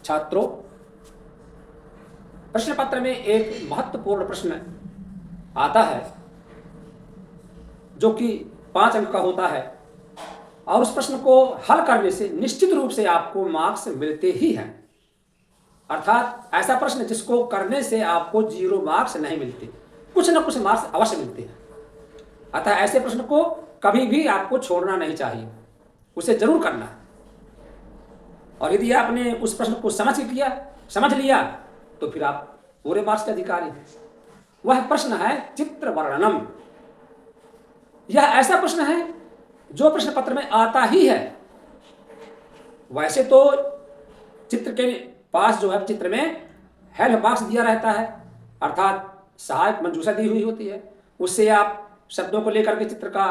छात्रों, प्रश्न पत्र में एक महत्वपूर्ण प्रश्न आता है जो कि 5 अंक का होता है और उस प्रश्न को हल करने से निश्चित रूप से आपको मार्क्स मिलते ही हैं। अर्थात ऐसा प्रश्न जिसको करने से आपको 0 मार्क्स नहीं मिलते, कुछ ना कुछ मार्क्स अवश्य मिलते हैं। अतः ऐसे प्रश्न को कभी भी आपको छोड़ना नहीं चाहिए, उसे जरूर करना है। और यदि आपने उस प्रश्न को समझ लिया तो फिर आप पूरे मार्क्स के अधिकारी हैं। वह प्रश्न है चित्र वर्णनम। यह ऐसा प्रश्न है जो प्रश्न पत्र में आता ही है। वैसे तो चित्र के पास जो है चित्र में हेल्प बॉक्स दिया रहता है, अर्थात सहायक मंजूषा दी हुई होती है, उससे आप शब्दों को लेकर के चित्र का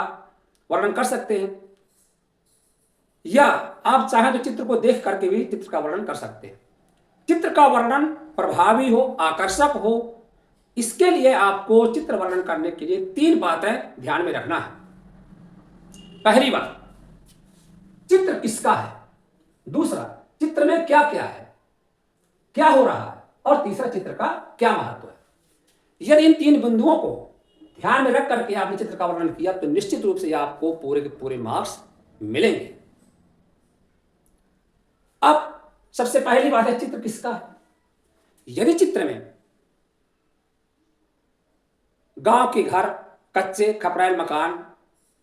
वर्णन कर सकते हैं, या आप चाहें तो चित्र को देख करके भी चित्र का वर्णन कर सकते हैं। चित्र का वर्णन प्रभावी हो, आकर्षक हो, इसके लिए आपको चित्र वर्णन करने के लिए 3 बातें ध्यान में रखना है। पहली बात, चित्र किसका है। दूसरा, चित्र में क्या क्या है, क्या हो रहा है। और तीसरा, चित्र का क्या महत्व है। यदि इन 3 बिंदुओं को ध्यान में रख करके आपने चित्र का वर्णन किया तो निश्चित रूप से आपको पूरे के पूरे मार्क्स मिलेंगे। अब सबसे पहली बात है, चित्र किसका है। यदि चित्र में गांव के घर, कच्चे खपरैल मकान,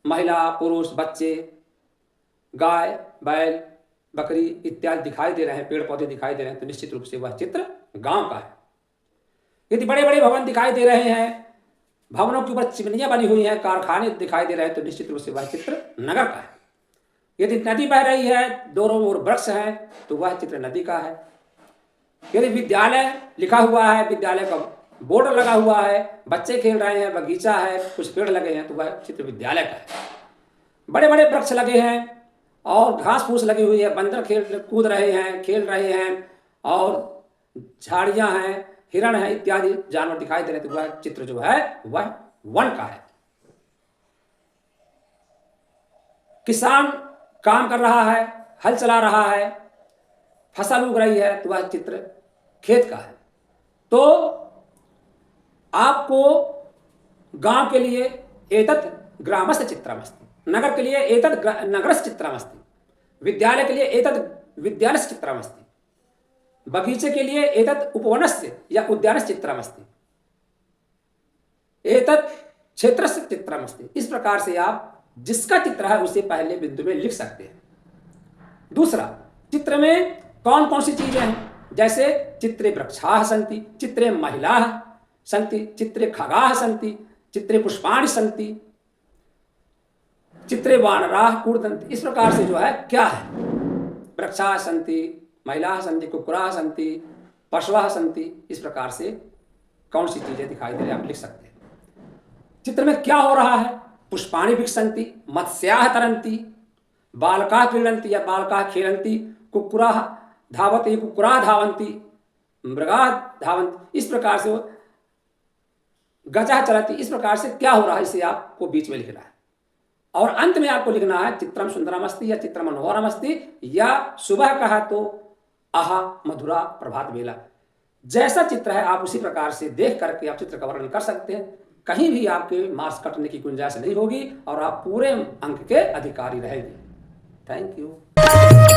महिला पुरुष बच्चे, गाय बैल बकरी इत्यादि दिखाई दे रहे हैं, पेड़ पौधे दिखाई दे रहे हैं, तो निश्चित रूप से वह चित्र गांव का है। यदि बड़े बड़े भवन दिखाई दे रहे हैं, भवनों के ऊपर चिमनियां बनी हुई हैं, कारखाने दिखाई दे रहे हैं, तो निश्चित रूप से वह चित्र नगर का है। यदि नदी बह रही है, दोनों ओर वृक्ष है, तो वह चित्र नदी का है। यदि विद्यालय लिखा हुआ है, विद्यालय का बोर्ड लगा हुआ है, बच्चे खेल रहे हैं, बगीचा है, कुछ पेड़ लगे हैं, तो वह चित्र विद्यालय का है। बड़े बड़े वृक्ष लगे हैं और घास फूस लगी हुई है, बंदर कूद रहे हैं, खेल रहे हैं, और झाड़ियां हैं, हिरण है इत्यादि जानवर दिखाई दे रहे हैं, तो वह चित्र जो है वह वन का है। किसान काम कर रहा है, हल चला रहा है, फसल उग रही है, तो वह चित्र खेत का है। तो आपको गांव के लिए एतत् ग्रामस्य चित्रमस्ति, नगर के लिए एतत् नगरस्य चित्रमस्ति, विद्यालय के लिए एतत् विद्यालयस्य चित्रमस्ति, बगीचे के लिए एतत् उपवनस्य या उद्यानस्य चित्रमस्ति, एतत् क्षेत्रस्य चित्रमस्ति। इस प्रकार से आप जिसका चित्र है उसे पहले बिंदु में लिख सकते हैं। दूसरा, चित्र में कौन कौन सी चीजें हैं, जैसे चित्रे वृक्षाः सन्ति, चित्रे महिलाः सन्ति, चित्रे खगाः सन्ति, चित्रे पुष्पाणि सन्ति, चित्रे वानराः कूर्दन्ति। इस प्रकार से जो है क्या है, वृक्षाः सन्ति, महिलाः सन्ति, कुक्कुराः सन्ति, पशवः सन्ति। इस प्रकार से कौन सी चीजें दिखाई दे रही आप लिख सकते हैं। चित्र में क्या हो रहा है, पुष्पाणि विकसन्ति, मत्स्याः तरन्ति, बालकाः क्रीडन्ति या बालकाः खेलन्ति, कुक्कुराः धावति, कुक्कुराः धावन्ति, मृगाः धावन्ति। इस प्रकार से गजः चलति। इस प्रकार से क्या हो रहा है इसे आपको बीच में लिखना है। और अंत में आपको लिखना है चित्रम सुंदरमस्ति या चित्रम मनोहरमस्ति, या सुबह कहा तो आहा मधुरा प्रभात बेला। जैसा चित्र है आप उसी प्रकार से देख करके आप चित्र का वर्णन कर सकते हैं। कहीं भी आपके मार्क्स कटने की गुंजाइश नहीं होगी और आप पूरे अंक के अधिकारी रहेंगे। Thank you.